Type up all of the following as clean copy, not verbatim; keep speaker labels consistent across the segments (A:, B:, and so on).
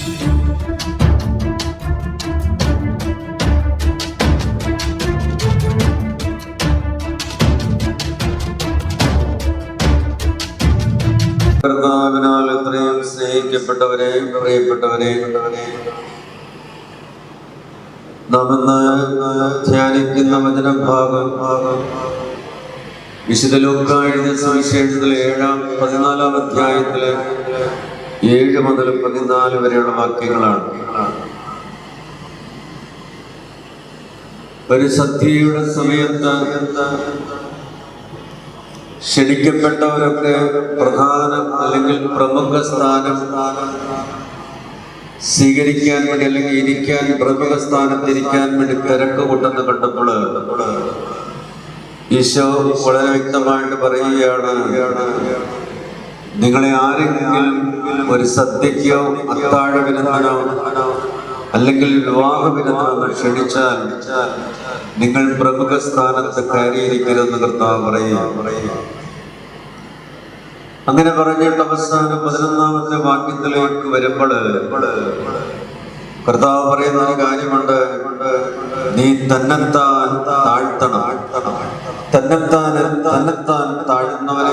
A: കർത്താവിനാൽ എത്രയും സ്നേഹിക്കപ്പെട്ടവരെ, പ്രിയപ്പെട്ടവരെ, നാം ഇന്ന് ധ്യാനിക്കുന്ന വചനഭാഗം വിശുദ്ധ ലൂക്കാ എഴുതിയ സുവിശേഷത്തിലെ 14-ാം അധ്യായത്തിലെ 7 മുതൽ 14 വരെയുള്ള വാക്യങ്ങളാണ്. ഒരു സദ്യയുടെ സമയത്ത് ക്ഷണിക്കപ്പെട്ടവരൊക്കെ പ്രധാന അല്ലെങ്കിൽ പ്രമുഖ സ്ഥാനം സ്വീകരിക്കാൻ വേണ്ടി അല്ലെങ്കിൽ ഇരിക്കാൻ പ്രമുഖ സ്ഥാനത്തിരിക്കാൻ വേണ്ടി തിരക്ക് കൂട്ടുന്ന കണ്ടപ്പോൾ ഈശോ വളരെ വ്യക്തമായിട്ട് പറയുകയാണ്, നിങ്ങളെ ആരെങ്കിലും ഒരു സദ്യക്കോ അത്താഴ വിരുന്നിനോ അല്ലെങ്കിൽ വിവാഹ വിരുന്നിനോ ക്ഷണിച്ചാൽ നിങ്ങൾ പ്രമുഖ സ്ഥാനത്ത് കയറിയിരിക്കരുതെന്ന് കർത്താവ് പറയുക. അങ്ങനെ പറഞ്ഞിട്ട് അവസാനം 11-ാമത്തെ വാക്യത്തിലേക്ക് വരുമ്പോൾ കർത്താവ് പറയുന്ന ഒരു കാര്യമുണ്ട്, നീ തന്നെത്താൻ താഴ്ത്തണം. തന്നെത്താൻ താഴുന്നവൻ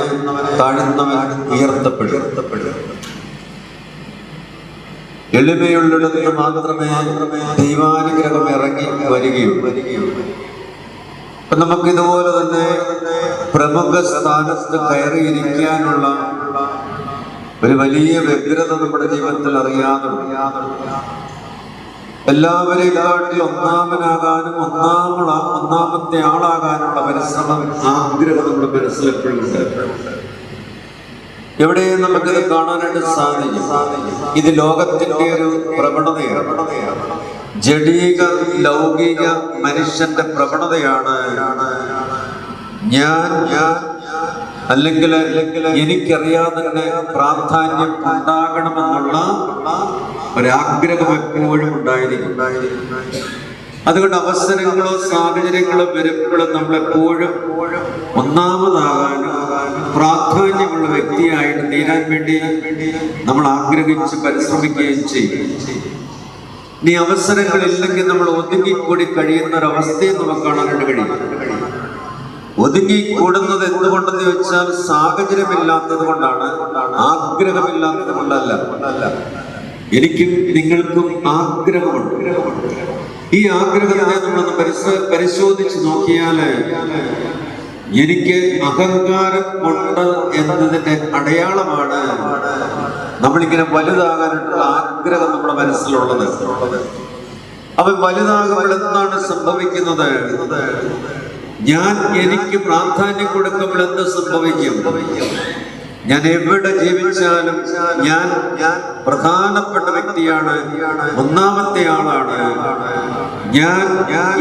A: ഉയർത്തപ്പെടും. എളിമയുള്ളിടത്ത് മാത്രമേ ദൈവാനുഗ്രഹം ഇറങ്ങി വരികയുള്ളൂ. അപ്പൊ നമുക്ക് ഇതുപോലെ തന്നെ പ്രമുഖ സ്ഥാനത്ത് കയറിയിരിക്കാനുള്ള ഒരു വലിയ വ്യഗ്രത നമ്മുടെ ജീവിതത്തിൽ അറിയാതുണ്ട്. എല്ലാവരെയും കാട്ടി ഒന്നാമനാകാനും ഒന്നാമത്തെ ആളാകാനുള്ള പരിശ്രമം, ആഗ്രഹം നമ്മുടെ മനസ്സിലെപ്പോഴുണ്ട്. എവിടെയും നമുക്കിത് കാണാനായിട്ട് സാധിക്കും. ഇത് ലോകത്തിന്റെ ഒരു പ്രവണതയാണ്, ജഡീക ലൗകിക മനുഷ്യന്റെ പ്രവണതയാണ്. ഞാൻ അല്ലെങ്കിൽ എനിക്കറിയാതെ തന്നെ പ്രാധാന്യം ഉണ്ടാകണമെന്നുള്ള ഒരാഗ്രഹം എപ്പോഴും ഉണ്ടായിരിക്കും. അതുകൊണ്ട് അവസരങ്ങളോ സാഹചര്യങ്ങളോ വരുമ്പോഴും നമ്മളെപ്പോഴും ഒന്നാമതാകാനും പ്രാധാന്യമുള്ള വ്യക്തിയായിട്ട് തീരാൻ വേണ്ടി നമ്മൾ ആഗ്രഹിച്ച് പരിശ്രമിക്കുകയും ചെയ്യും. ഇനി അവസരങ്ങളില്ലെങ്കിൽ നമ്മൾ ഒതുങ്ങിക്കൂടി കഴിയുന്ന ഒരവസ്ഥയെ നമുക്ക് കാണാനായിട്ട് കഴിയും. ഒതുങ്ങിക്കൂടുന്നത് എന്തുകൊണ്ടെന്ന് ചോദിച്ചാൽ സാഹചര്യമില്ലാത്തത് കൊണ്ടാണ്, ആഗ്രഹമില്ലാത്തത് കൊണ്ടല്ല. എനിക്കും നിങ്ങൾക്കും ആഗ്രഹമുണ്ട്. ഈ ആഗ്രഹത്തെ നമ്മളൊന്ന് പരിശോധിച്ച് നോക്കിയാല് എനിക്ക് അഹങ്കാരം ഉണ്ട് എന്നതിന്റെ അടയാളമാണ് നമ്മളിങ്ങനെ വലുതാകാനായിട്ടുള്ള ആഗ്രഹം നമ്മുടെ മനസ്സിലുള്ളത്. അപ്പൊ വലുതാകുമ്പോൾ എന്താണ് സംഭവിക്കുന്നത്? എനിക്ക് പ്രാധാന്യം കൊടുക്കുമ്പോൾ എന്ത് സംഭവിക്കും? ഞാൻ എവിടെ ജീവിച്ചാലും ഞാൻ പ്രധാനപ്പെട്ട വ്യക്തിയാണ്, ഒന്നാമത്തെ ആളാണ്.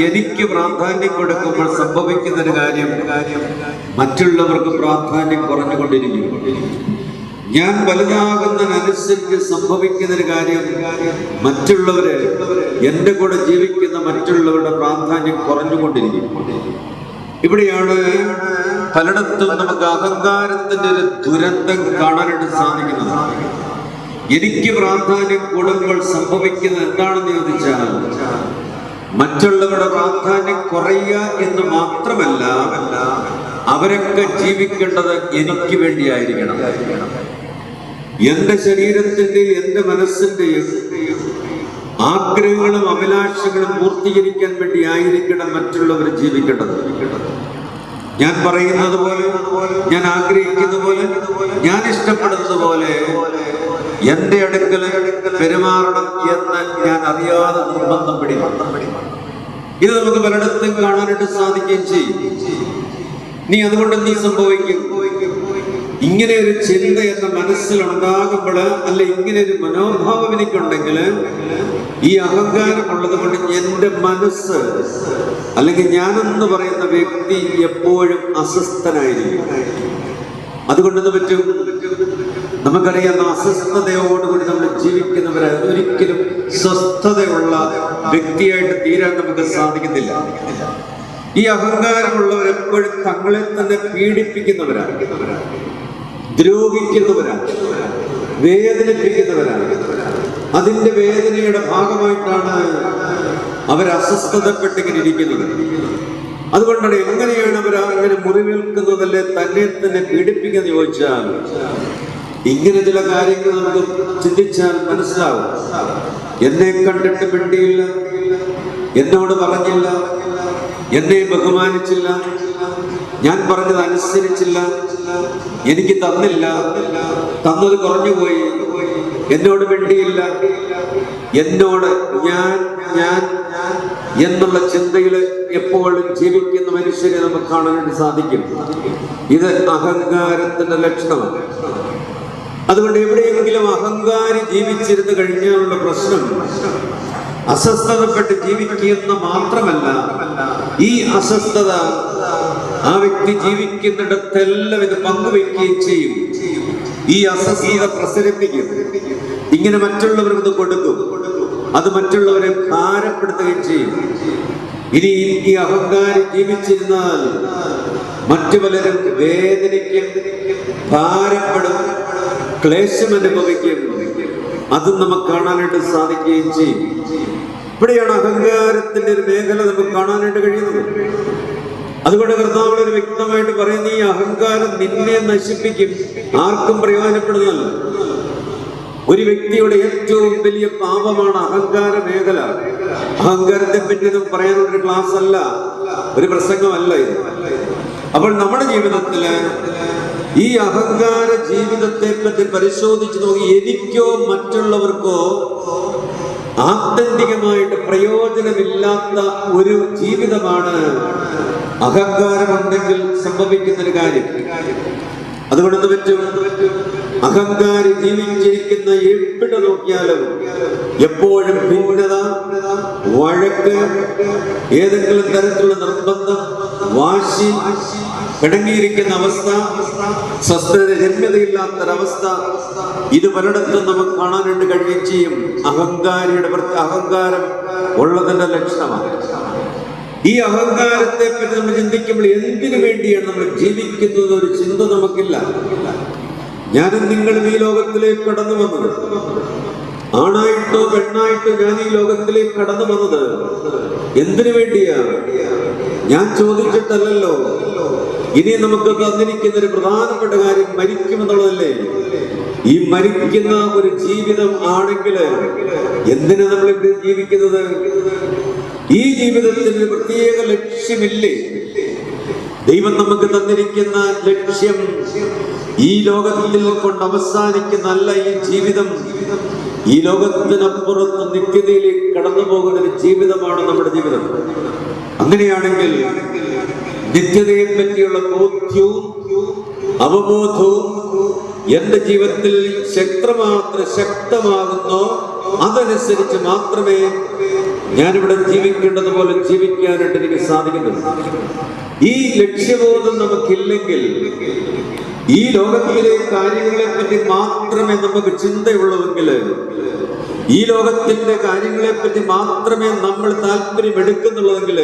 A: എനിക്ക് പ്രാധാന്യം കൊടുക്കുമ്പോൾ സംഭവിക്കുന്ന ഒരു കാര്യം, മറ്റുള്ളവർക്ക് പ്രാധാന്യം കുറഞ്ഞുകൊണ്ടിരിക്കും. ഞാൻ വലുതാകുന്നതിനനുസരിച്ച് സംഭവിക്കുന്ന ഒരു കാര്യം, മറ്റുള്ളവര് എൻ്റെ കൂടെ ജീവിക്കുന്ന മറ്റുള്ളവരുടെ പ്രാധാന്യം കുറഞ്ഞുകൊണ്ടിരിക്കും. ഇവിടെയാണ് പലയിടത്തും നമുക്ക് അഹങ്കാരത്തിന്റെ ഒരു ദുരന്തം കാണാനായിട്ട് സാധിക്കുന്നത്. എനിക്ക് പ്രാധാന്യം കൂടുമ്പോൾ സംഭവിക്കുന്നത് എന്താണെന്ന് ചോദിച്ചാൽ, മറ്റുള്ളവരുടെ പ്രാധാന്യം കുറയുക എന്ന് മാത്രമല്ല, അവരൊക്കെ ജീവിക്കേണ്ടത് എനിക്ക് വേണ്ടിയായിരിക്കണം. എന്റെ ശരീരത്തിന്റെയും എന്റെ മനസ്സിന്റെയും ആഗ്രഹങ്ങളും അഭിലാഷങ്ങളും പൂർത്തീകരിക്കാൻ വേണ്ടി ആയിരിക്കണം മറ്റുള്ളവർ ജീവിക്കേണ്ടത്. ഞാൻ പറയുന്നത് പോലെ, ഞാൻ ആഗ്രഹിക്കുന്ന പോലെ, ഞാൻ ഇഷ്ടപ്പെടുന്നത് പോലെ എന്റെ അടുക്കൽ പെരുമാറണം എന്ന് ഞാൻ അറിയാതെ നിർബന്ധം പിടിക്കും. ഇത് നമുക്ക് പലയിടത്തും കാണാനായിട്ട് സാധിക്കുകയും ചെയ്യും. അതുകൊണ്ട് നീ സംഭവിക്കും, ഇങ്ങനെ ഒരു ചിന്ത എന്റെ മനസ്സിലുണ്ടാകുമ്പോൾ, അല്ല ഇങ്ങനെ ഒരു മനോഭാവം എനിക്കുണ്ടെങ്കിൽ, ഈ അഹങ്കാരം ഉള്ളത് കൊണ്ട് എൻ്റെ മനസ്സ് അല്ലെങ്കിൽ ഞാനെന്ന് പറയുന്ന വ്യക്തി എപ്പോഴും അസ്വസ്ഥനായിരിക്കും. അതുകൊണ്ട് പറ്റും, നമുക്കറിയാം, അസ്വസ്ഥതയോടുകൂടി നമ്മൾ ജീവിക്കുന്നവരെ ഒരിക്കലും സ്വസ്ഥതയുള്ള വ്യക്തിയായിട്ട് തീരാൻ നമുക്ക് സാധിക്കുന്നില്ല. ഈ അഹങ്കാരമുള്ളവരെപ്പോഴും തങ്ങളെ തന്നെ പീഡിപ്പിക്കുന്നവരാണ്, ദ്രോഹിക്കുന്നവരാണ്, വേദനിപ്പിക്കുന്നവരാണ്. അതിൻ്റെ വേദനയുടെ ഭാഗമായിട്ടാണ് അവർ അസ്വസ്ഥതപ്പെട്ടിങ്ങനെ ഇരിക്കുന്നത്. അതുകൊണ്ടാണ് എങ്ങനെയാണ് അവർ അങ്ങനെ മുറിവേൽക്കുന്നതല്ലേ തന്നെ തന്നെ പീഡിപ്പിക്കുന്നത് ചോദിച്ചാൽ, ഇങ്ങനെ ചില കാര്യങ്ങൾ നമുക്ക് ചിന്തിച്ചാൽ മനസ്സിലാവും. എന്നെ കണ്ടിട്ട് മിണ്ടിയില്ല, എന്നോട് പറഞ്ഞില്ല, എന്നെ ബഹുമാനിച്ചില്ല, ഞാൻ പറഞ്ഞത് അനുസരിച്ചില്ല, എനിക്ക് തന്നില്ല, തന്നത് കുറഞ്ഞുപോയി, എന്നോട് മിണ്ടിയില്ല, എന്നോട് ഞാൻ ഞാൻ എന്നുള്ള ചിന്തയിൽ എപ്പോഴും ജീവിക്കുന്ന മനുഷ്യരെ നമുക്ക് കാണാനായിട്ട് സാധിക്കും. ഇത് അഹങ്കാരത്തിന്റെ ലക്ഷണമാണ്. അതുകൊണ്ട് എവിടെയെങ്കിലും അഹങ്കാരി ജീവിച്ചിരുന്നു കഴിഞ്ഞാലുള്ള പ്രശ്നം അസ്വസ്ഥതപ്പെട്ട് ജീവിക്കുന്ന മാത്രമല്ല, ഈ അസ്വസ്ഥത ആ വ്യക്തി ജീവിക്കുന്നിടത്തെല്ലാം ഇത് പങ്കുവെക്കുകയും ചെയ്യും. ഈ അസ്വസ്ഥത പ്രസരിപ്പിക്കും. ഇങ്ങനെ മറ്റുള്ളവർക്ക് ഇത് കൊടുക്കും. അത് മറ്റുള്ളവരെ ഭാരപ്പെടുത്തുകയും ചെയ്യും. ഇനി ഈ അഹങ്കാരി ജീവിച്ചിരുന്നാൽ മറ്റു പലരും വേദനിക്കും, ഭാരപ്പെടും, ക്ലേശം അനുഭവിക്കും. അതും നമുക്ക് കാണാനായിട്ട് സാധിക്കുകയും ചെയ്യും. ഇവിടെയാണ് അഹങ്കാരത്തിന്റെ ഒരു മേഖല നമുക്ക് കാണാനായിട്ട് കഴിയുന്നത്. അതുകൊണ്ട് കർത്താവ് ഒരു വ്യക്തമായിട്ട് പറയുന്ന, ഈ അഹങ്കാരം നിന്നെ നശിപ്പിക്കും, ആർക്കും പ്രയോജനപ്പെടുന്നതല്ല. ഒരു വ്യക്തിയുടെ ഏറ്റവും വലിയ പാപമാണ് അഹങ്കാര മേഖല. അഹങ്കാരത്തെ പറ്റി ഒന്നും പറയാനുള്ളൊരു ക്ലാസ് അല്ല, ഒരു പ്രസംഗമല്ല ഇത്. അപ്പോൾ നമ്മുടെ ജീവിതത്തില് ഈ അഹങ്കാര ജീവിതത്തെ പറ്റി പരിശോധിച്ച് നോക്കി, എനിക്കോ മറ്റുള്ളവർക്കോ ആത്യന്തികമായിട്ട് പ്രയോജനമില്ലാത്ത ഒരു ജീവിതമാണ് അഹങ്കാരമുണ്ടെങ്കിൽ സംഭവിക്കുന്നൊരു കാര്യം. അതുകൊണ്ട് പറ്റും, അഹങ്കാരി ജീവിച്ചിരിക്കുന്ന എവിടെ നോക്കിയാലും എപ്പോഴും ഭിന്നത, വഴക്ക്, ഏതെങ്കിലും തരത്തിലുള്ള നിർബന്ധം, വാശി, പിണങ്ങിയിരിക്കുന്ന അവസ്ഥ, സ്വസ്ഥത, രമ്യതയില്ലാത്തൊരവസ്ഥ, ഇത് പലയിടത്തും നമുക്ക് കാണാനായിട്ട് കഴിയുകയും ചെയ്യും. അഹങ്കാരം ഉള്ളതിന്റെ ലക്ഷണമാണ്. ഈ അഹങ്കാരത്തെ പറ്റി നമ്മൾ ചിന്തിക്കുമ്പോൾ എന്തിനു വേണ്ടിയാണ് നമ്മൾ ജീവിക്കുന്നത് ഒരു ചിന്ത നമുക്കില്ല. ഞാനും നിങ്ങളും ഈ ലോകത്തിലേക്ക് കടന്നു വന്നത്, ആണായിട്ടോ പെണ്ണായിട്ടോ ഞാൻ ഈ ലോകത്തിലേക്ക് കടന്നു വന്നത് എന്തിനു വേണ്ടിയാണ്? ഞാൻ ചോദിച്ചിട്ടല്ലല്ലോ. ഇനി നമുക്ക് തന്നിരിക്കുന്ന ഒരു പ്രധാനപ്പെട്ട കാര്യം മരിക്കുമെന്നുള്ളതല്ലേ. ഈ മരിക്കുന്ന ഒരു ജീവിതം ആണെങ്കിൽ എന്തിനാ നമ്മൾ ഇവിടെ ജീവിക്കുന്നത്? ഈ ജീവിതത്തിന് പ്രത്യേക ലക്ഷ്യമില്ലേ? ദൈവം നമുക്ക് തന്നിരിക്കുന്ന ലക്ഷ്യം ഈ ലോകത്തിൽ കൊണ്ട് അവസാനിക്കുന്നല്ല ഈ ജീവിതം. ഈ ലോകത്തിനപ്പുറത്ത് നിത്യതയിലേക്ക് കടന്നു പോകുന്ന ഒരു ജീവിതമാണ് നമ്മുടെ ജീവിതം. അങ്ങനെയാണെങ്കിൽ നിത്യതയെ പറ്റിയുള്ള ബോധ്യവും അവബോധവും എന്റെ ജീവിതത്തിൽ എത്രമാത്രം ശക്തമാകുന്നോ അതനുസരിച്ച് മാത്രമേ ഞാനിവിടെ ജീവിക്കേണ്ടതുപോലെ ജീവിക്കാനായിട്ട് എനിക്ക് സാധിക്കുന്നത്. ഈ ലക്ഷ്യബോധം നമുക്കില്ലെങ്കിൽ, ഈ ലോകത്തിലെ കാര്യങ്ങളെ പറ്റി മാത്രമേ നമുക്ക് ചിന്തയുള്ളൂവെങ്കിൽ, ഈ ലോകത്തിന്റെ കാര്യങ്ങളെ പറ്റി മാത്രമേ നമ്മൾ താല്പര്യം എടുക്കുന്നുള്ളതെങ്കിൽ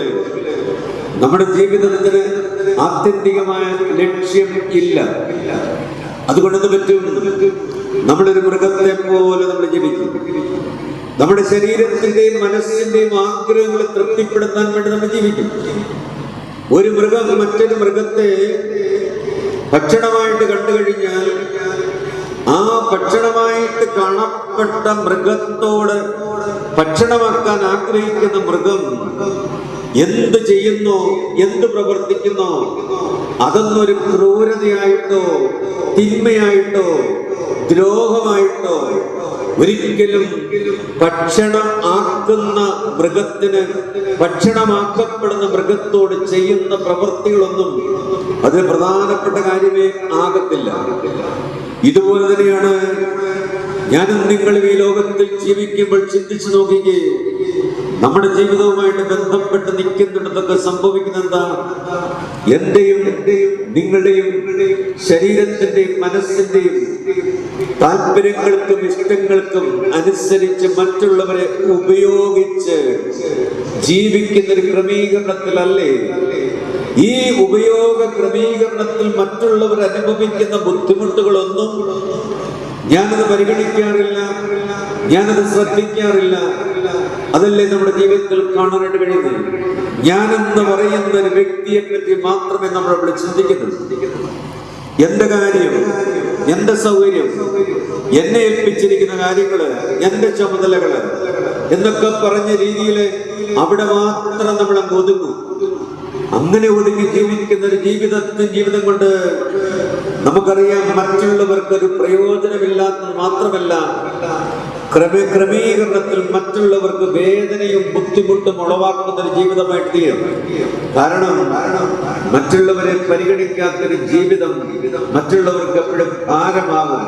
A: നമ്മുടെ ജീവിതത്തിന് ആത്യന്തികമായ ലക്ഷ്യം ഇല്ല. അതുകൊണ്ട് പറ്റും, നമ്മളൊരു മൃഗത്തെ പോലെ നമ്മൾ ജീവിക്കും. നമ്മുടെ ശരീരത്തിന്റെയും മനസ്സിന്റെയും ആഗ്രഹങ്ങളെ തൃപ്തിപ്പെടുത്താൻ വേണ്ടി നമ്മൾ ജീവിക്കും. ഒരു മൃഗം മറ്റൊരു മൃഗത്തെ ഭക്ഷണമായിട്ട് കണ്ടു കഴിഞ്ഞാൽ ആ ഭക്ഷണമായിട്ട് കാണപ്പെട്ട മൃഗത്തോട് ഭക്ഷണമാക്കാൻ ആഗ്രഹിക്കുന്ന മൃഗം എന്ത് ചെയ്യുന്നോ, എന്ത് പ്രവർത്തിക്കുന്നോ അതൊന്നൊരു ക്രൂരതയായിട്ടോ തിന്മയായിട്ടോ ദ്രോഹമായിട്ടോ ഒരിക്കലും ഭക്ഷണം ആക്കുന്ന മൃഗത്തിന്, ഭക്ഷണമാക്കപ്പെടുന്ന മൃഗത്തോട് ചെയ്യുന്ന പ്രവൃത്തികളൊന്നും അത് പ്രധാനപ്പെട്ട കാര്യമേ ആകത്തില്ല. ഇതുപോലെ തന്നെയാണ് ഞാനും നിങ്ങളും ഈ ലോകത്തിൽ ജീവിക്കുമ്പോൾ ചിന്തിച്ചു നോക്കിക്കേ, നമ്മുടെ ജീവിതവുമായിട്ട് ബന്ധപ്പെട്ട് നിൽക്കുന്നിടത്തൊക്കെ സംഭവിക്കുന്ന എന്താ? എന്റെയും നിങ്ങളുടെയും ശരീരത്തിന്റെയും മനസ്സിന്റെയും താല്പര്യങ്ങൾക്കും ഇഷ്ടങ്ങൾക്കും അനുസരിച്ച് മറ്റുള്ളവരെ ഉപയോഗിച്ച് ജീവിക്കുന്ന ഒരു ക്രമീകരണത്തിലല്ലേ? ഈ ഉപയോഗ ക്രമീകരണത്തിൽ മറ്റുള്ളവർ അനുഭവിക്കുന്ന ബുദ്ധിമുട്ടുകളൊന്നും ഞാനത് പരിഗണിക്കാറില്ല. ഞാനത് ശ്രദ്ധിക്കാറില്ല. അതല്ലേ നമ്മുടെ ജീവിതത്തിൽ കാണാനായിട്ട് കഴിയുന്നത്. ഞാനെന്ന് പറയുന്ന ഒരു വ്യക്തിയെ പറ്റി മാത്രമേ നമ്മൾ അവിടെ ചിന്തിക്കുന്നുള്ളൂ. എന്റെ കാര്യം, എന്റെ സൗകര്യം, എന്നെ ഏൽപ്പിച്ചിരിക്കുന്ന കാര്യങ്ങള്, എന്റെ ചുമതലകള് എന്നൊക്കെ പറഞ്ഞ രീതിയിൽ അവിടെ മാത്രം നമ്മൾ അങ്ങ് ഒതുങ്ങും. അങ്ങനെ ഒതുങ്ങി ജീവിക്കുന്ന ഒരു ജീവിതം കൊണ്ട് നമുക്കറിയാം, മറ്റുള്ളവർക്കൊരു പ്രയോജനമില്ലാത്തത് മാത്രമല്ല, ക്രമീകരണത്തിൽ മറ്റുള്ളവർക്ക് വേദനയും ബുദ്ധിമുട്ടും ഉളവാക്കുന്ന ഒരു ജീവിതമായിട്ട് തീരും. കാരണം മറ്റുള്ളവരെ പരിഗണിക്കാത്തൊരു ജീവിതം മറ്റുള്ളവർക്ക് എപ്പോഴും ഭാരമാകും,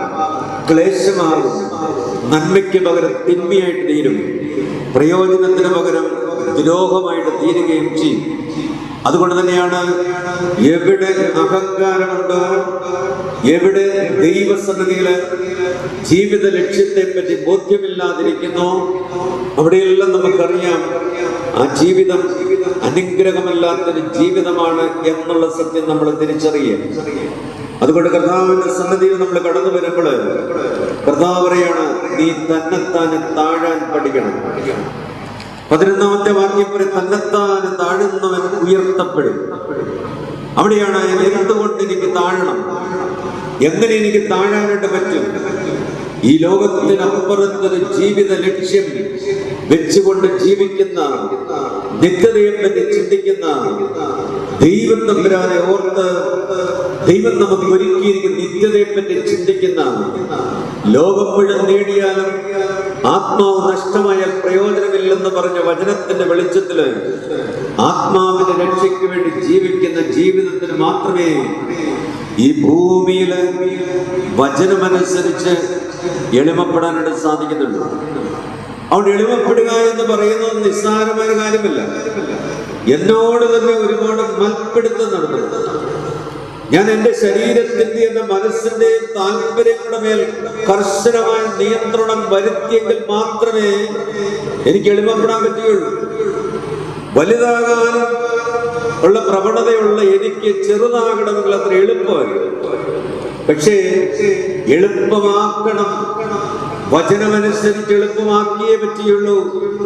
A: ക്ലേശമാകും, നന്മയ്ക്ക് പകരം തിന്മയായിട്ട് തീരും, പ്രയോജനത്തിന് പകരം ദ്രോഹമായിട്ട് തീരുകയും ചെയ്യും. അതുകൊണ്ട് തന്നെയാണ് എവിടെ അഹങ്കാരമുണ്ടോ, എവിടെ ദൈവസന്നിധിയില് ജീവിത ലക്ഷ്യത്തെ പറ്റി ബോധ്യമില്ലാതിരിക്കുന്നു, അവിടെയെല്ലാം നമുക്കറിയാം ആ ജീവിതം അനുഗ്രഹമല്ലാത്തൊരു ജീവിതമാണ് എന്നുള്ള സത്യം നമ്മൾ തിരിച്ചറിയുക. അതുകൊണ്ട് കർത്താവിന്റെ സന്നിധിയിൽ നമ്മൾ കടന്നു വരുമ്പോൾ കർത്താവ് പറയാണ്, നീ തന്നെത്താനെ താഴാൻ പഠിക്കണം. 11ാമത്തെ വാക്യം വരെ, തന്നെത്താൻ താഴുന്നവൻ ഉയർത്തപ്പെടും. അവിടെയാണ് എന്തുകൊണ്ട് എനിക്ക് താഴണം, എങ്ങനെ എനിക്ക് താഴാനായിട്ട് പറ്റും. ഈ ലോകത്തിനപ്പുറത്തൊരു ജീവിത ലക്ഷ്യം വെച്ചുകൊണ്ട് ജീവിക്കുന്ന, നിത്യതയെ പറ്റി ചിന്തിക്കുന്ന, ദൈവം തമ്പുരാനെ ഓർത്ത് ദൈവം നമുക്ക് ഒരുക്കിയിരിക്കുന്ന നിത്യതയെ പറ്റി ചിന്തിക്കുന്ന, ലോകം മുഴുവൻ നേടിയാലും ആത്മാവ് നഷ്ടമായാൽ പ്രയോജനമില്ലെന്ന് പറഞ്ഞ വചനത്തിന്റെ വെളിച്ചത്തില് ആത്മാവിന്റെ രക്ഷയ്ക്ക് വേണ്ടി ജീവിക്കുന്ന ജീവിതത്തിന് മാത്രമേ ഈ ഭൂമിയില് വചനമനുസരിച്ച് എളിമപ്പെടാനായിട്ട് സാധിക്കുന്നുള്ളൂ. അവിടെ എളിമപ്പെടുക എന്ന് പറയുന്നത് നിസ്സാരമായ കാര്യമല്ല. എന്നോട് തന്നെ ഒരുപാട് മൽപ്പിടുത്തം നടന്നു. ഞാൻ എൻ്റെ ശരീരത്തിന്റെ, എൻ്റെ മനസ്സിന്റെയും താല്പര്യങ്ങളുടെ മേൽ കർശനമായ നിയന്ത്രണം വരുത്തിയെങ്കിൽ മാത്രമേ എനിക്ക് എളിമപ്പെടാൻ പറ്റുകയുള്ളൂ. വലുതാകാൻ ഉള്ള പ്രവണതയുള്ള എനിക്ക് ചെറുതാകണമെങ്കിൽ അത്ര എളുപ്പമല്ല. പക്ഷേ എളുപ്പമാക്കണം, വചനമനുസരിച്ച് എളുപ്പമാക്കിയേ പറ്റുകയുള്ളൂ.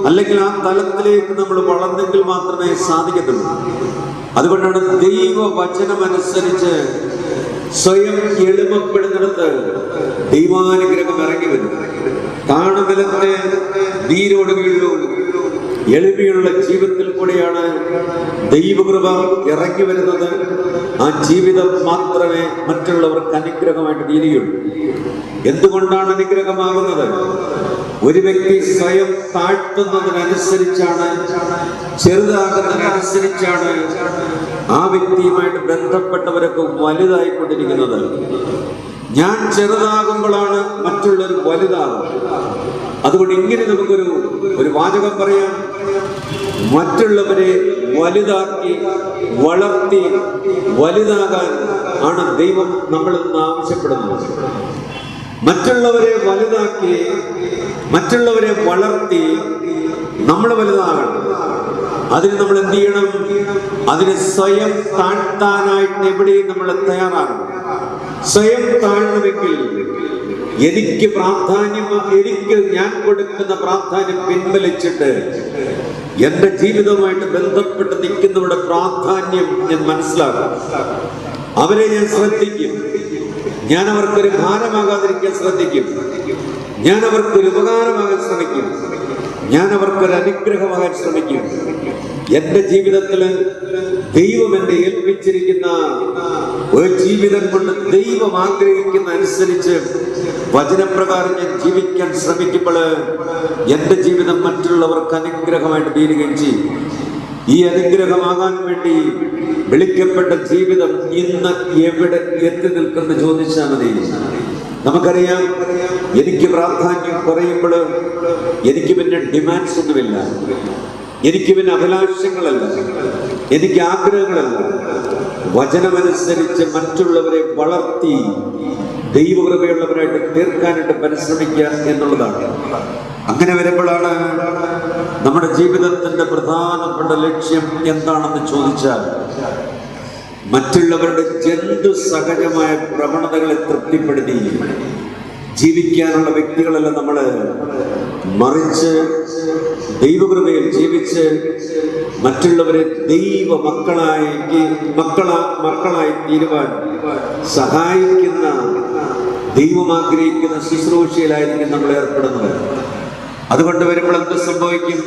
A: അല്ലെങ്കിൽ ആ തലത്തിലേക്ക് നമ്മൾ വളർന്നെങ്കിൽ മാത്രമേ സാധിക്കത്തുള്ളൂ. അതുകൊണ്ടാണ് ദൈവവചനമനുസരിച്ച് സ്വയം എളിമപ്പെടുന്നിടത്ത് ദൈവാനുഗ്രഹം ഇറങ്ങി വരും. കാണുന്നിടത്തെ നീരോട് വീഴൂ. എളിമയുള്ള ജീവിതത്തിൽ കൂടെയാണ് ദൈവകൃപ ഇറങ്ങി വരുന്നത്. ആ ജീവിതം മാത്രമേ മറ്റുള്ളവർക്ക് അനുഗ്രഹമായിട്ട് തീരുകയുള്ളൂ. എന്തുകൊണ്ടാണ് അനുഗ്രഹമാകുന്നത്? ഒരു വ്യക്തി സ്വയം താഴ്ത്തുന്നതിനനുസരിച്ചാണ്, ചെറുതാകുന്നതിനനുസരിച്ചാണ് ആ വ്യക്തിയുമായിട്ട് ബന്ധപ്പെട്ടവരൊക്കെ വലുതായിക്കൊണ്ടിരിക്കുന്നത്. ഞാൻ ചെറുതാകുമ്പോഴാണ് മറ്റുള്ളവർ വലുതാകും. അതുകൊണ്ട് ഇങ്ങനെ നമുക്കൊരു വാചകം പറയാം: മറ്റുള്ളവരെ വലുതാക്കി വളർത്തി വലുതാകാൻ ആണ് ദൈവം നമ്മളിൽ നിന്ന് ആവശ്യപ്പെടുന്നത്. മറ്റുള്ളവരെ വലുതാക്കി മറ്റുള്ളവരെ വളർത്തി നമ്മൾ വലുതാകണം. അതിന് നമ്മൾ എന്ത് ചെയ്യണം? അതിന് സ്വയം താഴ്ത്താനായിട്ട് എവിടെയും നമ്മൾ തയ്യാറാകണം. സ്വയം താഴണമെങ്കിൽ എനിക്ക് ഞാൻ കൊടുക്കുന്ന പ്രാധാന്യം പിൻവലിച്ചിട്ട് എന്റെ ജീവിതവുമായിട്ട് ബന്ധപ്പെട്ട് നിൽക്കുന്നവരുടെ പ്രാധാന്യം ഞാൻ മനസ്സിലാക്കും. അവരെ ഞാൻ ശ്രദ്ധിക്കും. ഞാൻ അവർക്കൊരു ഭാരമാകാതിരിക്കാൻ ശ്രദ്ധിക്കും. ഞാൻ അവർക്കൊരു ഉപകാരമാകാൻ ശ്രമിക്കും. ഞാൻ അവർക്കൊരു അനുഗ്രഹമാകാൻ ശ്രമിക്കും. എന്റെ ജീവിതത്തിൽ ദൈവം എന്നെ ഏൽപ്പിച്ചിരിക്കുന്ന ഒരു ജീവിതം കൊണ്ട് ദൈവം ആഗ്രഹിക്കുന്ന അനുസരിച്ച് വചനപ്രകാരം ഞാൻ ജീവിക്കാൻ ശ്രമിക്കുമ്പോൾ എന്റെ ജീവിതം മറ്റുള്ളവർക്ക് അനുഗ്രഹമായിട്ട് തീരുകയും ചെയ്യും. ഈ അനുഗ്രഹമാകാൻ വേണ്ടി വിളിക്കപ്പെട്ട ജീവിതം ഇന്ന് എവിടെ എത്തി നിൽക്കുന്ന ചോദിച്ചാൽ മതി. നമുക്കറിയാം, എനിക്ക് പ്രാധാന്യം കുറയുമ്പോൾ എനിക്ക് പിന്നെ ഡിമാൻഡ്സ് ഒന്നുമില്ല, എനിക്ക് പിന്നെ അഭിലാഷങ്ങളല്ല, എനിക്ക് ആഗ്രഹങ്ങളല്ല. വചനമനുസരിച്ച് മറ്റുള്ളവരെ വളർത്തി ദൈവകൃപയുള്ളവരായിട്ട് തീർക്കാനായിട്ട് പരിശ്രമിക്കുക എന്നുള്ളതാണ്. അങ്ങനെ വരുമ്പോഴാണ് നമ്മുടെ ജീവിതത്തിന്റെ പ്രധാനപ്പെട്ട ലക്ഷ്യം എന്താണെന്ന് ചോദിച്ചാൽ, മറ്റുള്ളവരുടെ ജന്തു സഹജമായ പ്രവണതകളെ തൃപ്തിപ്പെടുത്തി ജീവിക്കാനുള്ള വ്യക്തികളല്ല നമ്മള്. മറിച്ച് ദൈവകൃപയിൽ ജീവിച്ച് മറ്റുള്ളവരെ മക്കളായി തീരുവാൻ സഹായിക്കുന്ന, ദൈവം ആഗ്രഹിക്കുന്ന ശുശ്രൂഷയിലായിരിക്കും നമ്മൾ ഏർപ്പെടുന്നത്. അതുകൊണ്ട് വരുമ്പോൾ എന്ത് സംഭവിക്കും?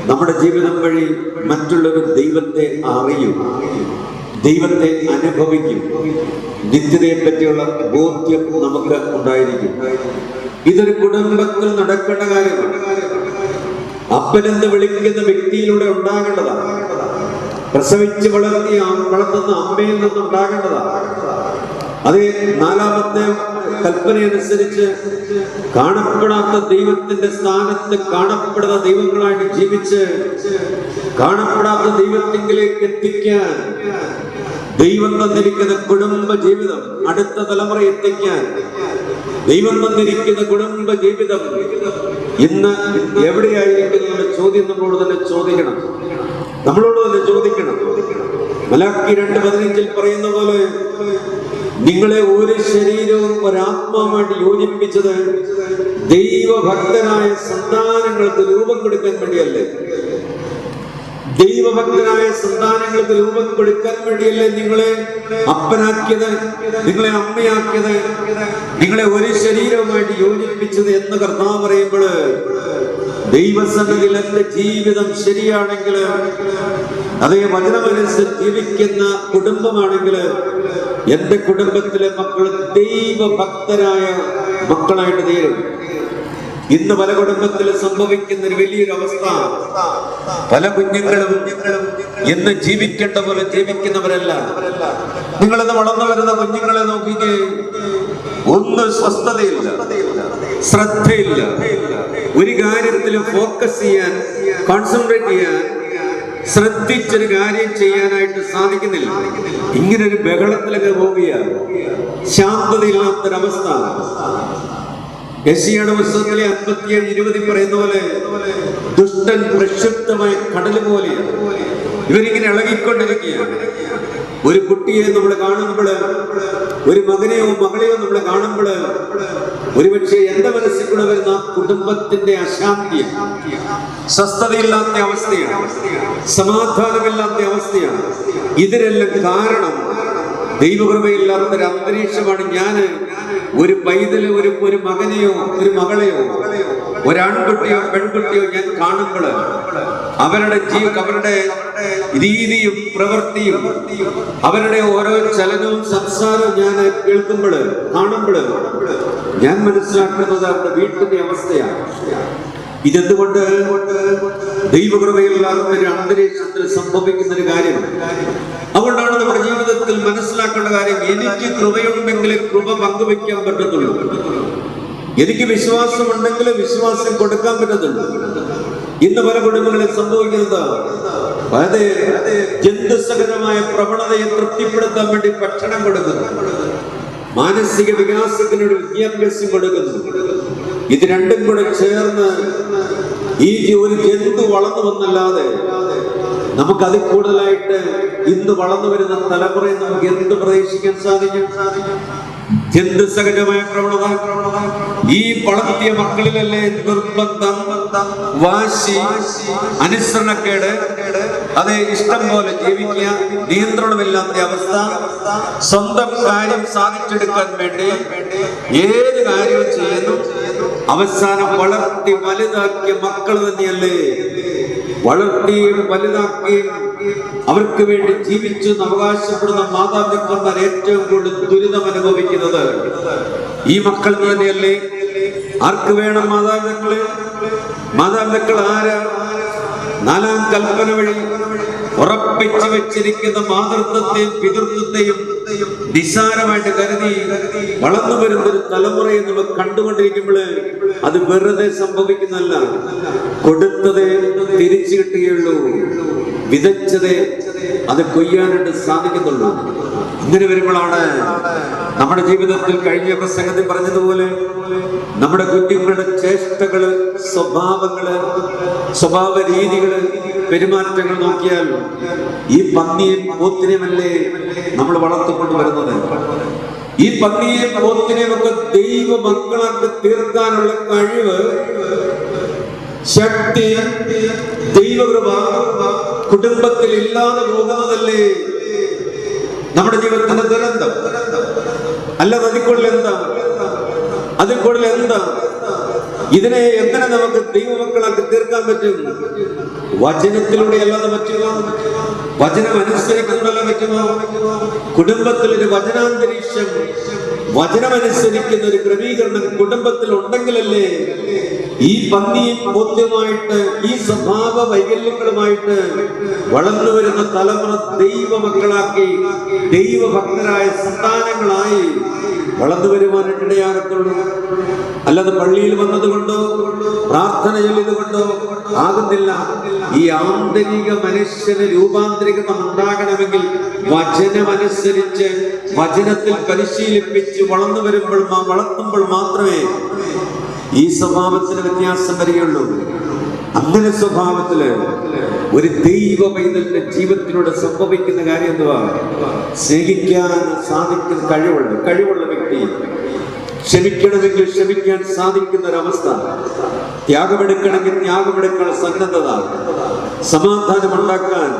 A: നമ്മുടെ ജീവിതം വഴി മറ്റുള്ളവർ ദൈവത്തെ അറിയും, ദൈവത്തെ അനുഭവിക്കും, നിത്യതയെ പറ്റിയുള്ള ബോധ്യം നമുക്ക് ഉണ്ടായിരിക്കും. ഇതൊരു കുടുംബത്തിൽ നടക്കേണ്ട കാര്യമാണ്. അപ്പനെന്ന് വിളിക്കുന്ന വ്യക്തിയിലൂടെ ഉണ്ടാകേണ്ടതാണ്. പ്രസവിച്ച് വളർത്തുന്ന അമ്മയിൽ നിന്നുണ്ടാകേണ്ടതാണ്. അതേ 4-ാമത്തെ കൽപ്പനയനുസരിച്ച് കാണപ്പെടാത്ത ദൈവത്തിന്റെ സ്ഥാനത്ത് കാണപ്പെടുന്ന ദൈവങ്ങളായിട്ട് ജീവിച്ച് കാണപ്പെടാത്ത ദൈവത്തിങ്കിലേക്ക് എത്തിക്കാൻ ദൈവം തന്നിരിക്കുന്ന കുടുംബ ജീവിതം അടുത്ത തലമുറ എത്തിക്കാൻ ദൈവം തന്നിരിക്കുന്ന കുടുംബ ജീവിതം ഇന്ന് എവിടെയായിരിക്കും എന്ന ചോദ്യം നമ്മളോട് തന്നെ ചോദിക്കണം. മലാക്കി 2:15 പറയുന്ന പോലെ, നിങ്ങളെ ഒരു ശരീരവും ഒരാത്മാവുമായിട്ട് യോജിപ്പിച്ചത് ദൈവഭക്തനായ സന്താനങ്ങൾക്ക് രൂപം കൊടുക്കാൻ വേണ്ടിയല്ലേ? ദൈവഭക്തനായ സന്താനങ്ങൾക്ക് രൂപം കൊടുക്കാൻ വേണ്ടിയല്ലേ നിങ്ങളെ അപ്പനാക്കിയത്, നിങ്ങളെ അമ്മയാക്കിയത്, നിങ്ങളെ ഒരു ശരീരവുമായിട്ട് യോജിപ്പിച്ചത് എന്ന് കർത്താവ് പറയുമ്പോൾ, ദൈവസന്നിധിയിൽ എന്റെ ജീവിതം ശരിയാണെങ്കിൽ, അതേ വചനമനുസരിച്ച് ജീവിക്കുന്ന കുടുംബമാണെങ്കിൽ, എന്റെ കുടുംബത്തിലെ മക്കൾ ദൈവഭക്തരായ മക്കളായിട്ട് തീരും. ഇന്ന് പല കുടുംബത്തിലും സംഭവിക്കുന്ന ഒരു വലിയൊരു അവസ്ഥ, പല കുഞ്ഞുങ്ങളും ഇന്ന് ജീവിക്കേണ്ട പോലെ ജീവിക്കുന്നവരല്ല. നിങ്ങളിത് വളർന്നു വരുന്ന കുഞ്ഞുങ്ങളെ നോക്കിക്കേ, ഒന്നും സ്വസ്ഥതയില്ല, ശ്രദ്ധയില്ല, ഒരു കാര്യത്തിലും ഫോക്കസ് ചെയ്യാൻ, കോൺസെൻട്രേറ്റ് ചെയ്യാൻ, ശ്രദ്ധിച്ചൊരു കാര്യം ചെയ്യാനായിട്ട് സാധിക്കുന്നില്ല. ഇങ്ങനൊരു ബഹളത്തിലൊക്കെ പോവുകയാണ്, ശാന്തതയില്ലാത്തൊരവസ്ഥ. യെശയ്യായുടെ പുസ്തകത്തിലെ 57:20 പറയുന്ന പോലെ, ദുഷ്ടൻ പ്രക്ഷുബ്ധമായ കടൽ പോലെയാണ്. ഇവരിങ്ങനെ ഇളകിക്കൊണ്ടിരിക്കുകയാണ്. ഒരു കുട്ടിയെ നമ്മൾ കാണുമ്പോൾ, ഒരു മകനെയോ മകളെയോ നമ്മൾ കാണുമ്പോൾ, ഒരുപക്ഷെ എന്റെ മനസ്സിൽ കൂടെ വരുന്ന കുടുംബത്തിന്റെ അശാന്തി, സ്വസ്ഥതയില്ലാത്ത അവസ്ഥയാണ്, സമാധാനമില്ലാത്ത അവസ്ഥയാണ്. ഇതിനെല്ലാം കാരണം ദൈവകൃപയില്ലാത്തൊരു അന്തരീക്ഷമാണ്. ഞാൻ ഒരു പൈതല്, ഒരു മകനെയോ ഒരു മകളെയോ ഒരാൺകുട്ടിയോ പെൺകുട്ടിയോ ഞാൻ കാണുമ്പോൾ, അവരുടെ രീതിയും പ്രവൃത്തിയും അവരുടെ ഓരോ ചലനവും സംസാരവും ഞാൻ കേൾക്കുമ്പോൾ, കാണുമ്പോൾ ഞാൻ മനസ്സിലാക്കുന്നത് അവരുടെ വീട്ടിന്റെ അവസ്ഥയാണ്. ഇതെന്തുകൊണ്ട്? ദൈവകൃപയില്ലാത്ത ഒരു അന്തരീക്ഷത്തിൽ സംഭവിക്കുന്ന ഒരു കാര്യമാണ്. അതുകൊണ്ടാണ് നമ്മുടെ ജീവിതത്തിൽ മനസ്സിലാക്കേണ്ട കാര്യം, എനിക്ക് കൃപയുണ്ടെങ്കിൽ കൃപ പങ്കുവെക്കാൻ പറ്റത്തുള്ളൂ. എനിക്ക് വിശ്വാസമുണ്ടെങ്കിൽ വിശ്വാസം കൊടുക്കാൻ പറ്റത്തുള്ളൂ. ഇന്ന് പല കുടുംബങ്ങളിൽ സംഭവിക്കുന്നത്, ജന്തുസഹജമായ പ്രവണതയെ തൃപ്തിപ്പെടുത്താൻ വേണ്ടി ഭക്ഷണം കൊടുക്കുന്നു, മാനസിക വികാസത്തിനൊരു വിദ്യാഭ്യാസം കൊടുക്കുന്നു. ഇത് രണ്ടും കൂടെ ചേർന്ന് ഈ ഒരു ജന്തു വളർന്നു വന്നല്ലാതെ നമുക്കതിൽ കൂടുതലായിട്ട് ഇന്ന് വളർന്നു വരുന്ന തലമുറയിൽ നമുക്ക് എന്ത് പ്രതീക്ഷിക്കാൻ സാധിക്കും? ജന്തുസഹജമായ പ്രവണത. ഈ വളർത്തിയ മക്കളിലല്ലേ നിർബന്ധം, വാശി, അനുസരണക്കേട്, അതേ ഇഷ്ടം പോലെ ജീവിക്കുക, നിയന്ത്രണമില്ലാത്ത അവസ്ഥ, സ്വന്തം കാര്യം സാധിച്ചെടുക്കാൻ വേണ്ടി ഏത് കാര്യവും ചെയ്യുന്നു. അവസാനം വളർത്തി വലുതാക്കിയ മക്കൾ തന്നെയല്ലേ വളർത്തിയും വലുതാക്കിയും അവർക്ക് വേണ്ടി ജീവിച്ചു അവകാശപ്പെടുന്ന മാതാപിതാക്കന്മാർ ഏറ്റവും കൂടുതൽ ദുരിതം അനുഭവിക്കുന്നത് ഈ മക്കൾ തന്നെയല്ലേ? ആർക്ക് വേണം മാതാപിതാക്കളെ? മാതാപിതാക്കൾ ആരാ? 4-ാം കൽപ്പന വഴി ഉറപ്പിച്ചു വെച്ചിരിക്കുന്ന മാതൃത്വത്തെയും പിതൃത്വത്തെയും നിസ്സാരമായിട്ട് കരുതി വളർന്നു വരുന്ന ഒരു തലമുറയെ നമ്മൾ കണ്ടുകൊണ്ടിരിക്കുമ്പോൾ അത് വെറുതെ സംഭവിക്കുന്നതല്ല. കൊടുത്തതേ തിരിച്ചു കിട്ടുകയുള്ളൂ, വിതച്ചതേ അത് കൊയ്യാനായിട്ട് സാധിക്കുന്നുള്ളൂ. ഇങ്ങനെ വരുമ്പോഴാണ് നമ്മുടെ ജീവിതത്തിൽ കഴിഞ്ഞ പ്രസംഗത്തിൽ പറഞ്ഞതുപോലെ നമ്മുടെ കുഞ്ഞുങ്ങളുടെ ചേഷ്ടകള്, സ്വഭാവങ്ങള്, സ്വഭാവ രീതികള്, പെരുമാറ്റങ്ങൾ നോക്കിയാൽ ഈ പന്നിയും പോത്തിനെയുമല്ലേ നമ്മൾ വളർത്തിക്കൊണ്ട് വരുന്നത്. ഈ പന്നിയെയും പോത്തിനെയും ഒക്കെ ദൈവ മക്കളാക്കി തീർക്കാനുള്ള കഴിവ് ശക്തി, ദൈവകൃപ കുടുംബത്തിൽ ഇല്ലാതെ പോകുന്നതല്ലേ നമ്മുടെ ജീവിതത്തിന്റെ ദുരന്തം? അല്ലാതെ അതിൽ കൂടുതൽ എന്താ? അതിൽ കൂടുതൽ എന്താ? ഇതിനെ എങ്ങനെ നമുക്ക് ദൈവമക്കളാക്കി തീർക്കാൻ പറ്റും? വചനത്തിലൂടെ അല്ലാതെ പറ്റുമോ? വചനം അനുസരിക്കുന്നതല്ല പറ്റുമോ? കുടുംബത്തിൽ ഒരു വചനാന്തരീക്ഷം, വചനമനുസരിക്കുന്ന ഒരു ക്രമീകരണം കുടുംബത്തിൽ ഉണ്ടെങ്കിലല്ലേ ഈ പന്നിയും ബോധ്യമായിട്ട്, ഈ സ്വഭാവ വൈകല്യങ്ങളുമായിട്ട് വളർന്നു വരുന്ന തലമുറ ദൈവമക്കളാക്കി, ദൈവഭക്തരായ സന്താനങ്ങളായി വളർന്നു വരുവാനിടയാകത്തുള്ളൂ. അല്ലാതെ പള്ളിയിൽ വന്നതുകൊണ്ടോ പ്രാർത്ഥന ചൊല്ലിയതുകൊണ്ടോ ആകുന്നില്ല. ഈ ആന്തരിക മനുഷ്യന് രൂപാന്തരികത ഉണ്ടാകണമെങ്കിൽ വചനമനുസരിച്ച്, വചനത്തിൽ പരിശീലിപ്പിച്ച് വളർത്തുമ്പോൾ മാത്രമേ ഈ സ്വഭാവത്തിന് വ്യത്യാസം വരികയുള്ളൂ. അങ്ങനെ സ്വഭാവത്തില് ഒരു ദൈവ പൈതലിന്റെ ജീവിതത്തിലൂടെ സംഭവിക്കുന്ന കാര്യം എന്തുവാ? സ്നേഹിക്കാൻ സാധിക്കുന്ന കഴിവുള്ള വ്യക്തി, ക്ഷമിക്കണമെങ്കിൽ ക്ഷമിക്കാൻ സാധിക്കുന്ന ഒരവസ്ഥ, ത്യാഗമെടുക്കണമെങ്കിൽ ത്യാഗമെടുക്കാൻ സന്നദ്ധത, സമാധാനം ഉണ്ടാക്കാൻ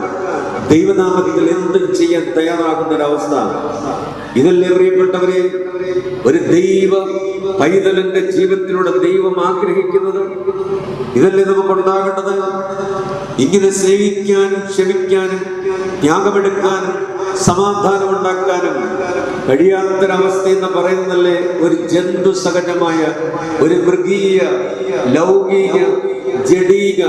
A: ദൈവനാമത്തിൽ എന്തും ചെയ്യാൻ തയ്യാറാകുന്ന ഒരവസ്ഥ. ഇതല്ലേ പ്രിയപ്പെട്ടവരെ ഒരു ദൈവ പൈതലിന്റെ ജീവിതത്തിലൂടെ ദൈവം ആഗ്രഹിക്കുന്നത്? ഇതല്ലേ നമുക്കുണ്ടാകേണ്ടത്? ഇങ്ങനെ സ്നേഹിക്കാനും ക്ഷമിക്കാനും ത്യാഗമെടുക്കാനും സമാധാനം ഉണ്ടാക്കാനും കഴിയാത്തൊരവസ്ഥ എന്ന് പറയുന്നതല്ലേ ഒരു ജന്തു സഹജമായ, ഒരു മൃഗീയ, ലൗകിക, ജഡീക,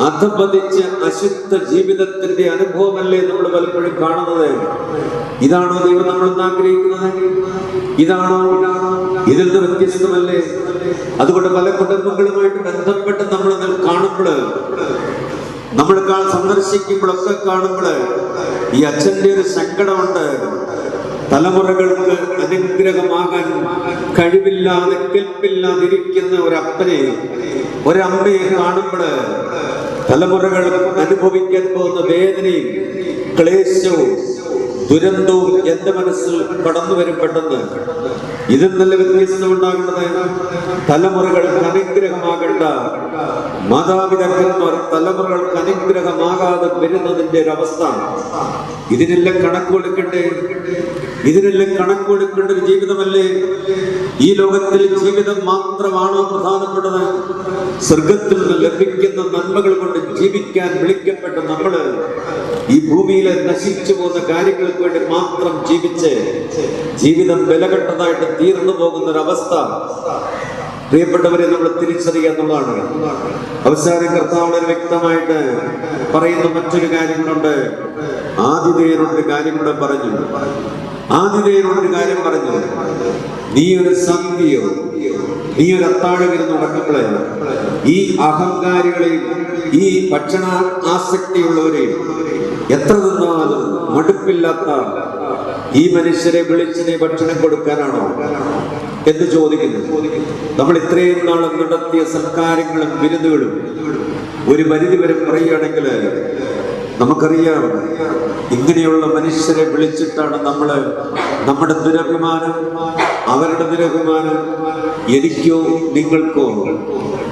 A: അധപതിച്ച അശുദ്ധ ജീവിതത്തിന്റെ അനുഭവമല്ലേ നമ്മൾ പലപ്പോഴും കാണുന്നത്? ഇതാണോ ദൈവം നമ്മൾ ആഗ്രഹിക്കുന്നത്? ഇതാണോ? ഇതിൽ നിന്ന് വ്യത്യസ്തമല്ലേ? അതുകൊണ്ട് പല കുടുംബങ്ങളുമായിട്ട് ബന്ധപ്പെട്ട് നമ്മൾ കാണുമ്പോൾ, നമ്മൾ സന്ദർശിക്കുമ്പോഴൊക്കെ കാണുമ്പോൾ ഈ അച്ഛൻ്റെ ഒരു സങ്കടമുണ്ട്. തലമുറകൾക്ക് അനുഗ്രഹമാകാൻ കഴിവില്ലാതെ, കെൽപ്പില്ലാതിരിക്കുന്ന ഒരപ്പനെ, ഒരമ്മയെ കാണുമ്പോൾ തലമുറകൾ അനുഭവിക്കാൻ പോകുന്ന വേദനയും ക്ലേശവും ദുരന്തവും എന്റെ മനസ്സിൽ കടന്നു വരും പെട്ടെന്ന്. ഇതിൽ നല്ല വ്യത്യാസം ഉണ്ടാകേണ്ടത് തലമുറകൾക്ക് അനുഗ്രഹമാകേണ്ട മാതാപിതാക്കന്മാർ തലമുറകൾക്ക് അനുഗ്രഹമാകാതെ വരുന്നതിന്റെ ഒരവസ്ഥ. ഇതിനെല്ലാം കണക്ക് കൊടുക്കണ്ടേ? ഇതിനെല്ലാം കണക്ക് കൊടുക്കേണ്ട ഒരു ജീവിതമല്ലേ? ഈ ലോകത്തിൽ ജീവിതം മാത്രമാണോ പ്രധാനപ്പെട്ടത്? സ്വർഗത്തിൽ നിന്ന് ലഭിക്കുന്ന നന്മകൾ കൊണ്ട് ജീവിക്കാൻ വിളിക്കപ്പെട്ട നമ്മള് ഈ ഭൂമിയിലെ നശിച്ചു പോകുന്ന കാര്യങ്ങൾക്ക് വേണ്ടി മാത്രം ജീവിച്ച് ജീവിതം വിലകെട്ടതായിട്ട് തീർന്നു പോകുന്ന ഒരവസ്ഥ പ്രിയപ്പെട്ടവരെ നമ്മൾ തിരിച്ചറിയുക എന്നുള്ളതാണ്. അവസാനം കർത്താവ് വ്യക്തമായിട്ട് പറയുന്ന മറ്റൊരു കാര്യങ്ങളുണ്ട്. ആതിഥേയരോടൊരു കാര്യം കൂടെ പറഞ്ഞു. ആതിഥേയരോടൊരു കാര്യം പറഞ്ഞു, നീ ഒരു സന്ധിയോ, നീ ഒരു അത്താഴവിരുന്ന് നടക്കുമ്പോഴേ ഈ അഹങ്കാരികളെയും ഈ ഭക്ഷണ ആസക്തിയുള്ളവരെയും എത്ര നിന്നാലും മടുപ്പില്ലാത്ത ഈ മനുഷ്യരെ വിളിച്ച് നീ ഭക്ഷണം കൊടുക്കാനാണോ എന്ന് ചോദിക്കുന്നു. നമ്മൾ ഇത്രയും നാളും നടത്തിയ സൽക്കാരങ്ങളും വിരുന്നുകളും ഒരു പരിധി വരെ പറയുകയാണെങ്കിൽ നമുക്കറിയാം, ഇങ്ങനെയുള്ള മനുഷ്യരെ വിളിച്ചിട്ടാണ് നമ്മുടെ ദുരഭിമാനം, അവരുടെ ദുരഭിമാനം, എനിക്കോ നിങ്ങൾക്കോ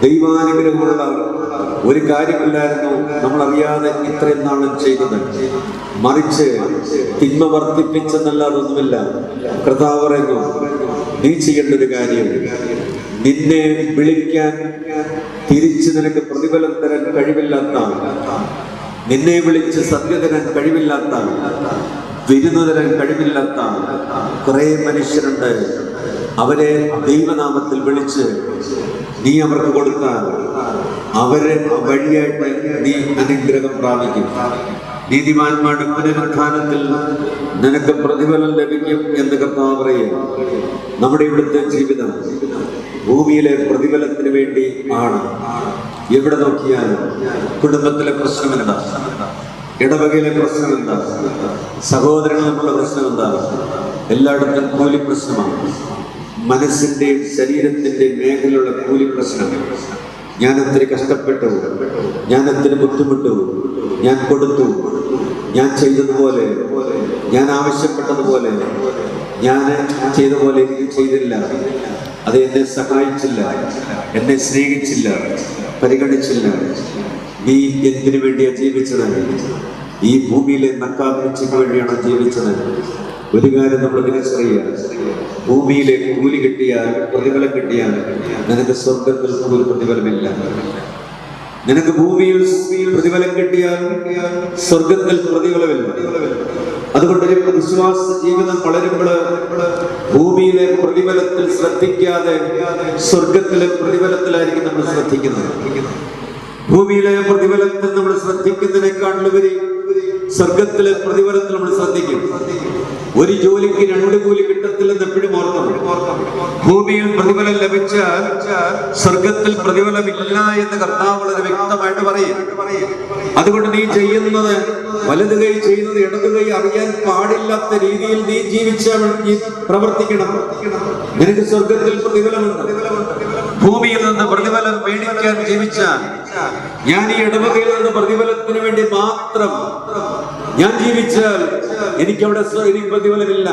A: ദൈവാനുഗ്രഹമുള്ള ഒരു കാര്യമില്ലായിരുന്നു നമ്മളറിയാതെ ഇത്രയും നാളും ചെയ്തത്. മറിച്ച് തിന്മ വർദ്ധിപ്പിച്ചെന്നല്ലാതൊന്നുമില്ല. കർത്താവ് പറയുന്നു, നീ ചെയ്യേണ്ട ഒരു കാര്യം, നിന്നെ വിളിക്കാൻ തിരിച്ച് നിനക്ക് പ്രതിഫലം തരാൻ കഴിവില്ലാത്ത, നിന്നെ വിളിച്ച് സദ്യ തരാൻ കഴിവില്ലാത്ത, വിരുന്ന് തരാൻ കഴിവില്ലാത്ത കുറെ മനുഷ്യരുണ്ട്. അവരെ ദൈവനാമത്തിൽ വിളിച്ച് നീ അവർക്ക് കൊടുത്താൽ അവരെ വഴിയായിട്ട് നീ അനുഗ്രഹം പ്രാപിക്കും. നീതിമാന്മാരുടെ പുനരുത്ഥാനത്തിൽ നിനക്ക് പ്രതിഫലം ലഭിക്കും എന്ന് കർത്താവ് പറയും. നമ്മുടെ ഇവിടുത്തെ ജീവിതം ഭൂമിയിലെ പ്രതിഫലത്തിന് വേണ്ടി ആണ്. എവിടെ നോക്കിയാലും കുടുംബത്തിലെ പ്രശ്നം എന്താ? ഇടവകയിലെ പ്രശ്നം എന്താ? സഹോദരങ്ങൾ തമ്മിലുള്ള പ്രശ്നം എന്താ? എല്ലായിടത്തും കൂലി പ്രശ്നമാണ്. മനസ്സിന്റെയും ശരീരത്തിന്റെയും മേഖലയിലുള്ള കൂലി പ്രശ്നം. ഞാൻ ഒത്തിരി കഷ്ടപ്പെട്ടു, ഞാൻ ഒത്തിരി ബുദ്ധിമുട്ടു, ഞാൻ കൊടുത്തു, ഞാൻ ചെയ്തതുപോലെ, ഞാൻ ആവശ്യപ്പെട്ടതുപോലെ, ഞാൻ ചെയ്ത പോലെ എനിക്ക് ചെയ്തില്ല, അത് എന്നെ സഹായിച്ചില്ല, എന്നെ സ്നേഹിച്ചില്ല, പരിഗണിച്ചില്ല. നീ എന്തിനു വേണ്ടിയാ ജീവിച്ചത്? ഈ ഭൂമിയിലെ നക്കാപ്പിച്ചയ്ക്ക് വേണ്ടിയാണോ ജീവിച്ചത്? ഒരു കാര്യം നമ്മൾ തിരിച്ചറിയുക, ഭൂമിയിലെ കൂലി കിട്ടിയാൽ, പ്രതിഫലം കിട്ടിയാൽ നിനക്ക് സ്വർഗത്തിൽ ഒരു പ്രതിഫലമില്ല. നിനക്ക് ഭൂമിയിൽ പ്രതിഫലം കിട്ടിയാൽ സ്വർഗത്തിൽ പ്രതിഫലമില്ല. അതുകൊണ്ട് ഒരു വിശ്വാസ ജീവിതം വളരുമ്പോൾ ഭൂമിയിലെ പ്രതിഫലത്തിൽ ശ്രദ്ധിക്കാതെ സ്വർഗത്തിലെ പ്രതിഫലത്തിലായിരിക്കും നമ്മൾ ശ്രദ്ധിക്കുന്നത്. ഭൂമിയിലെ പ്രതിഫലത്തിൽ നമ്മൾ ശ്രദ്ധിക്കുന്നതിനേക്കാളുപരി സ്വർഗത്തിലെ പ്രതിഫലത്തിൽ നമ്മൾ ശ്രദ്ധിക്കും. ഒരു ജോലിക്ക് 2 കൂലി കിട്ടത്തില്ലെന്ന് എപ്പോഴും ഓർക്കണം. ഭൂമിയിൽ പ്രതിഫലം ലഭിച്ചാൽ സ്വർഗത്തിൽ പ്രതിഫലമില്ല എന്ന് കർത്താവ് വളരെ വ്യക്തമായിട്ട് പറയും. അതുകൊണ്ട് നീ ചെയ്യുന്നത്, വലത് കൈ ചെയ്യുന്നത് ഇടതു കൈ അറിയാൻ പാടില്ലാത്ത രീതിയിൽ നീ പ്രവർത്തിക്കണം. നിനക്ക് സ്വർഗത്തിൽ പ്രതിഫലമുണ്ട്. ഭൂമിയിൽ നിന്ന് പ്രതിഫലം മേടിക്കാൻ ജീവിച്ചാൽ, ഞാൻ ഈ ഇടവകയിൽ നിന്ന് പ്രതിഫലത്തിന് വേണ്ടി മാത്രം ഞാൻ ജീവിച്ചാൽ എനിക്കവിടെ പ്രതിഫലമില്ല.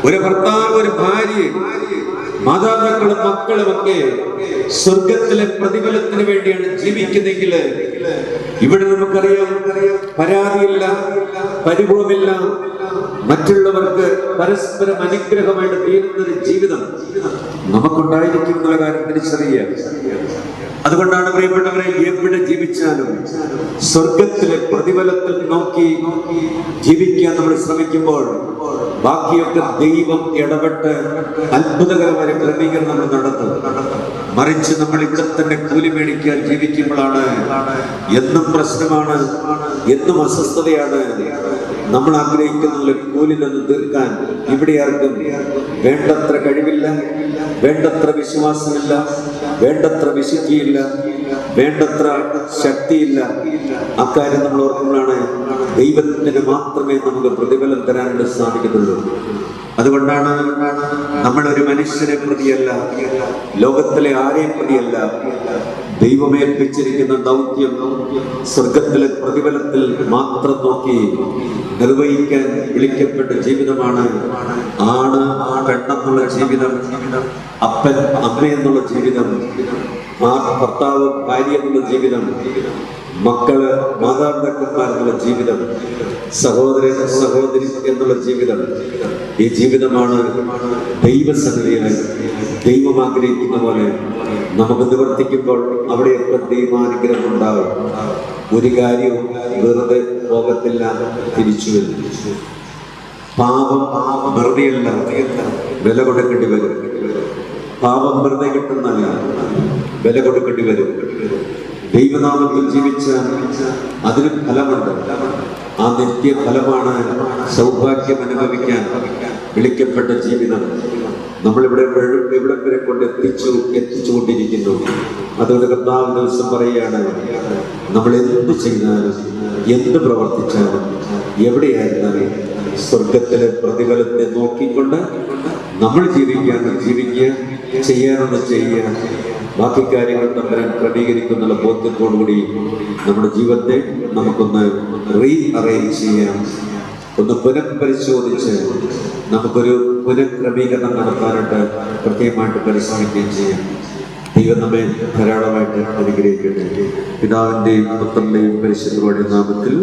A: ഒരു ഭർത്താവ്, ഒരു ഭാര്യ, മാതാപിതാക്കളും മക്കളും ഒക്കെ സ്വർഗത്തിലെ പ്രതിഫലത്തിന് വേണ്ടിയാണ് ജീവിക്കുന്നെങ്കിൽ ഇവിടെ നമുക്കറിയാം പരാതിയില്ല, പരിഭവമില്ല, മറ്റുള്ളവർക്ക് പരസ്പരം അനുഗ്രഹമായിട്ട് തീരുന്നൊരു ജീവിതം നമുക്കുണ്ടായിരിക്കും എന്നുള്ള കാര്യം തിരിച്ചറിയുക. അതുകൊണ്ടാണ് പ്രിയപ്പെട്ടവരെ, എവിടെ ജീവിച്ചാലും സ്വർഗത്തിലെ പ്രതിഫലത്തിൽ നോക്കി ജീവിക്കാൻ നമ്മൾ ശ്രമിക്കുമ്പോൾ ബാക്കിയൊക്കെ ദൈവം ഇടപെട്ട് അത്ഭുതകരമായ ക്രമീകരണം നമ്മൾ നടത്തും. മറിച്ച് നമ്മൾ ഇവിടെ തന്നെ കൂലി മേടിക്കാൻ ജീവിക്കുമ്പോഴാണ് എന്നും പ്രശ്നമാണ്, എന്നും അസ്വസ്ഥതയാണ്. നമ്മൾ ആഗ്രഹിക്കുന്ന കൂലി നിന്ന് തീർക്കാൻ ഇവിടെ ആർക്കും വേണ്ടത്ര കഴിവില്ല, വേണ്ടത്ര വിശ്വാസമില്ല, വേണ്ടത്ര വിശുദ്ധിയില്ല, വേണ്ടത്ര ശക്തിയില്ല. അക്കാര്യം നമ്മൾ ഓർക്കുമ്പോഴാണ് ദൈവത്തിന് മാത്രമേ നമുക്ക് പ്രതിഫലം തരാനായിട്ട് സാധിക്കത്തുള്ളൂ. അതുകൊണ്ടാണ് നമ്മൾ ഒരു മനുഷ്യനെ പ്രതിയല്ല, ലോകത്തിലെ ആരെയും പ്രതിയല്ല, ദൈവമേൽപ്പിച്ചിരിക്കുന്ന ദൗത്യം സ്വർഗത്തിലെ പ്രതിഫലത്തിൽ മാത്രം നോക്കി നിർവഹിക്കാൻ വിളിക്കപ്പെട്ട ജീവിതമാണ് ആണ് പെണ്ണെന്നുള്ള ജീവിതം, അപ്പൻ അമ്മ എന്നുള്ള ജീവിതം, ഭർത്താവ് ഭാര്യ എന്നുള്ള ജീവിതം, മക്കള് മാതാപിതാക്കന്മാരെന്നുള്ള ജീവിതം, സഹോദരൻ സഹോദരി എന്നുള്ള ജീവിതം. ഈ ജീവിതമാണ് ദൈവസന്നിധിയിൽ ദൈവം ആഗ്രഹിക്കുന്ന പോലെ നമുക്ക് നിവർത്തിക്കുമ്പോൾ അവിടെയൊക്കെ ദൈവാനുഗ്രഹം ഉണ്ടാവും. ഒരു കാര്യവും വെറുതെ പോകത്തില്ല, തിരിച്ചു വരും. പാപം വെറുതെയല്ല, വില കൊടുക്കേണ്ടി വരും. പാപം വെറുതെ കിട്ടുന്നല്ല, വില കൊടുക്കേണ്ടി വരും. ദൈവനാമത്തിൽ ജീവിച്ച അതിന് ഫലമുണ്ട്. ആ നിത്യഫലമാണ് സൗഭാഗ്യം അനുഭവിക്കാൻ വിളിക്കപ്പെട്ട ജീവിതം. നമ്മളിവിടെ ഇവിടെ വരെ കൊണ്ട് എത്തിച്ചുകൊണ്ടിരിക്കുന്നു. അതുകൊണ്ട് കർത്താവ് ദിവസം പറയുകയാണ്, നമ്മൾ എന്ത് ചെയ്താലും എന്ത് പ്രവർത്തിച്ചാലും എവിടെയായിരുന്നാലും സ്വർഗത്തിലെ പ്രതിഫലത്തെ നോക്കിക്കൊണ്ട് നമ്മൾ ജീവിക്കുക, ചെയ്യാനൊന്ന് ചെയ്യുക. ബാക്കി കാര്യങ്ങൾ തമ്മിൽ ക്രമീകരിക്കുന്നുള്ള ബോധ്യത്തോടുകൂടി നമ്മുടെ ജീവിതത്തെ നമുക്കൊന്ന് അറേഞ്ച് ചെയ്യാം, ഒന്ന് പുനഃപരിശോധിച്ച് നമുക്കൊരു പുനഃക്രമീകരണം നടത്താനായിട്ട് കൃത്യമായിട്ട് പരിശ്രമിക്കുകയും ചെയ്യാം. ദൈവം നമ്മെ ധാരാളമായിട്ട് അനുഗ്രഹിക്കട്ടെ. പിതാവിൻ്റെയും പുത്രൻ്റെയും പരിശുദ്ധമായ നാമത്തിൽ.